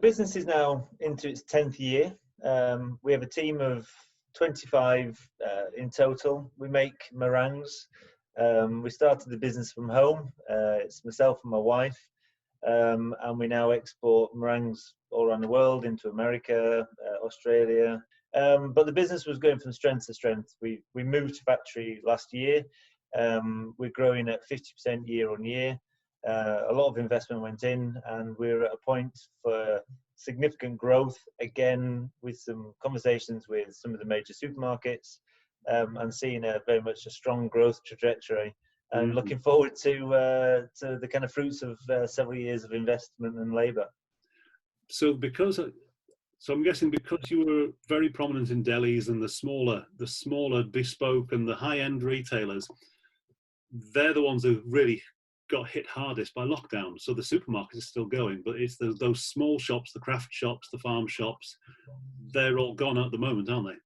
business is now into its 10th year. We have a team of 25 in total. We make meringues. We started the business from home. It's myself and my wife. And we now export meringues all around the world, into America, Australia. But the business was going from strength to strength. We moved factory last year. We're growing at 50% year on year. A lot of investment went in, and we're at a point for significant growth, again, with some conversations with some of the major supermarkets, and seeing very much a strong growth trajectory. And looking forward to the kind of fruits of several years of investment and labour. So I'm guessing because you were very prominent in delis and the smaller bespoke and the high-end retailers, they're the ones who really got hit hardest by lockdown. So the supermarkets are still going, but it's those small shops, the craft shops, the farm shops, they're all gone at the moment, aren't they?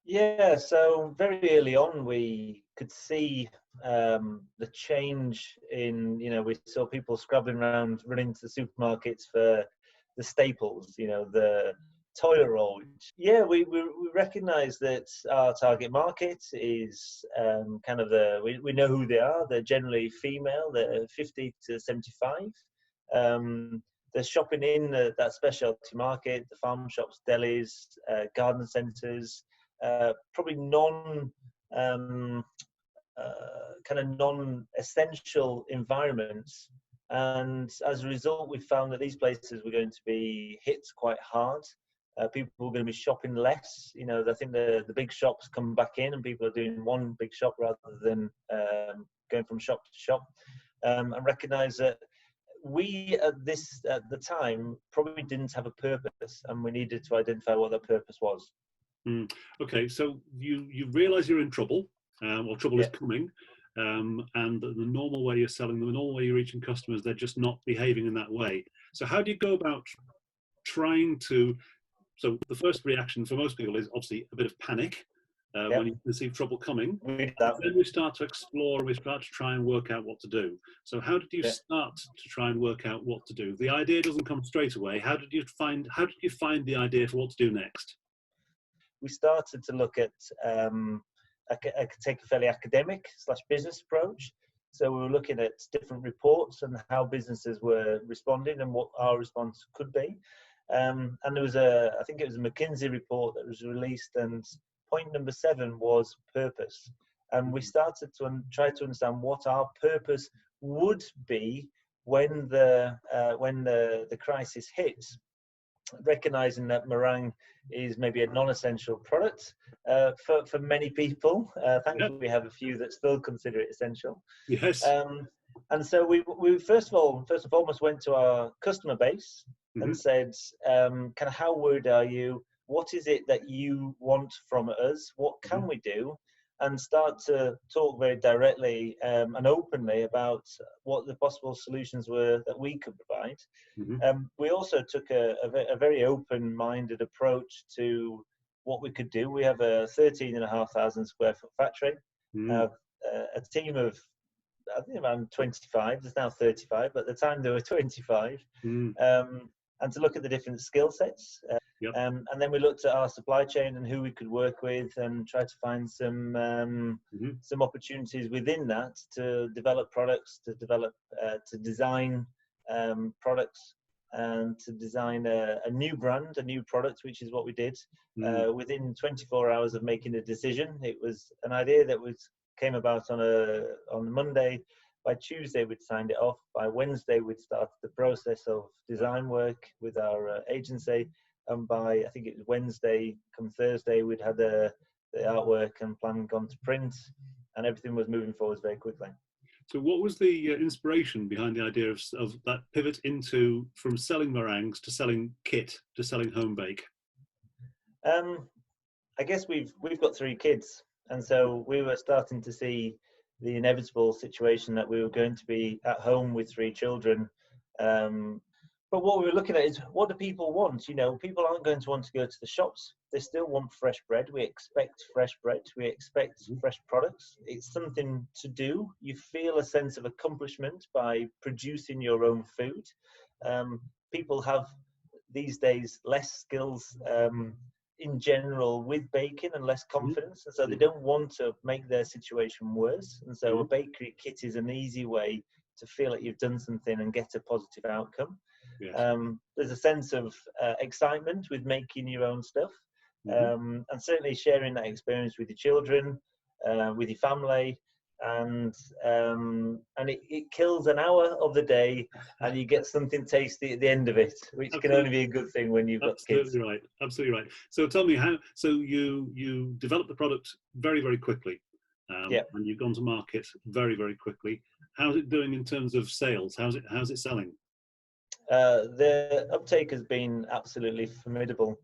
Yeah, so very early on we could see the change in, we saw people scrabbling around, running to the supermarkets for the staples, the toilet roll. Yeah, we recognise that our target market is kind of we know who they are. They're generally female. They're 50 to 75. They're shopping in that specialty market, the farm shops, delis, garden centres, probably non-essential environments. And as a result, we found that these places were going to be hit quite hard. People are going to be shopping less. I think the big shops come back in, and people are doing one big shop rather than going from shop to shop. And recognise that we at the time probably didn't have a purpose, and we needed to identify what that purpose was. Okay, so you realise you're in trouble, or trouble is coming, and the normal way you're selling them, the normal way you're reaching customers, they're just not behaving in that way. So how do you go about trying to? So the first reaction for most people is obviously a bit of panic when you perceive trouble coming. Then we start to explore, and we start to try and work out what to do. So how did you start to try and work out what to do? The idea doesn't come straight away. How did you find the idea for what to do next? We started to look at I could take a fairly academic / business approach. So we were looking at different reports and how businesses were responding and what our response could be. And there was I think it was a McKinsey report that was released, and point number 7 was purpose. And we started to try to understand what our purpose would be when the crisis hits, recognizing that meringue is maybe a non-essential product for many people. Thankfully, we have a few that still consider it essential. Yes. And so we first and foremost went to our customer base and said, kind of, how worried are you? What is it that you want from us? What can we do? And start to talk very directly and openly about what the possible solutions were that we could provide. We also took a very open-minded approach to what we could do. We have a 13,500 square foot factory, a team of, I think, around 25. There's now 35, but at the time there were 25. And to look at the different skill sets. And then we looked at our supply chain and who we could work with, and try to find some opportunities within that to develop products, to design products, and to design a new brand, a new product, which is what we did. Within 24 hours of making a decision. It was an idea that came about on a Monday. By Tuesday, we'd signed it off. By Wednesday, we'd started the process of design work with our agency. And by, I think it was Wednesday, come Thursday, we'd had the artwork and plan gone to print, and everything was moving forward very quickly. So what was the inspiration behind the idea of that pivot from selling meringues to selling kit, to selling home bake? I guess we've got 3 kids, and so we were starting to see the inevitable situation that we were going to be at home with 3 children. But what we were looking at is, what do people want? People aren't going to want to go to the shops. They still want fresh bread. We expect fresh bread. We expect fresh products. It's something to do. You feel a sense of accomplishment by producing your own food. People have these days less skills in general with baking and less confidence, and so they don't want to make their situation worse. And so a bakery kit is an easy way to feel like you've done something and get a positive outcome. Yes. There's a sense of excitement with making your own stuff, and certainly sharing that experience with your children, with your family, and it kills an hour of the day, and you get something tasty at the end of it, which can only be a good thing when you've got kids. Absolutely right. So tell me how. So you developed the product very, very quickly, and you've gone to market very, very quickly. How's it doing in terms of sales? How's it selling? The uptake has been absolutely formidable.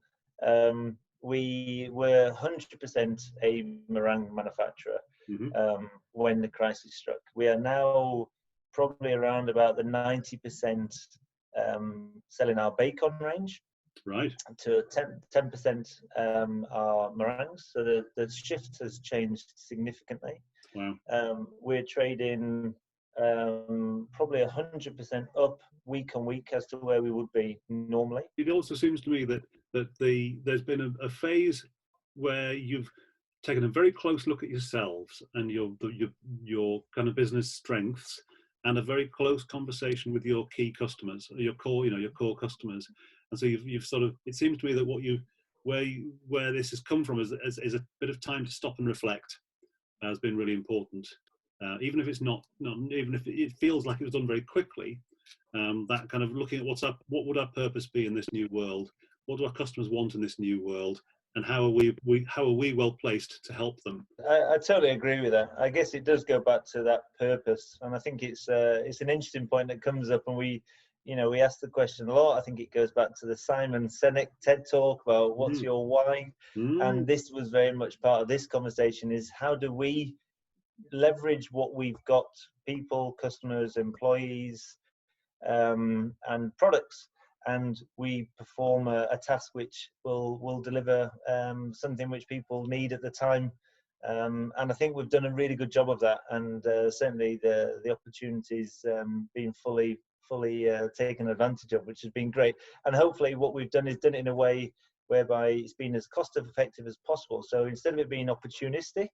We were 100% a meringue manufacturer when the crisis struck. We are now probably around about the 90% selling our bacon range, right, to 10% are meringues. So the shift has changed significantly. Wow. We're trading probably 100% up week on week as to where we would be normally. It also seems to me that there's been a phase where you've taken a very close look at yourselves and your kind of business strengths, and a very close conversation with your key customers, your core customers. And so you've sort of, it seems to me that where this has come from is a bit of time to stop and reflect has been really important. Even if it's not even if it feels like it was done very quickly, that kind of looking at what would our purpose be in this new world? What do our customers want in this new world? And how are we well placed to help them? I totally agree with that. I guess it does go back to that purpose, and I think it's an interesting point that comes up, and we ask the question a lot. I think it goes back to the Simon Sinek TED Talk about what's your why, and this was very much part of this conversation: is how do we leverage what we've got, people, customers, employees, and products, and we perform a task which will deliver something which people need at the time. And I think we've done a really good job of that, and certainly the opportunities being fully taken advantage of, which has been great. And hopefully what we've done is done it in a way whereby it's been as cost effective as possible. So instead of it being opportunistic,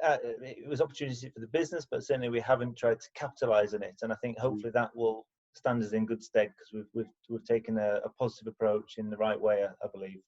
it was opportunity for the business, but certainly we haven't tried to capitalize on it. And I think hopefully that will stand us in good stead, because we've taken a positive approach in the right way, I believe.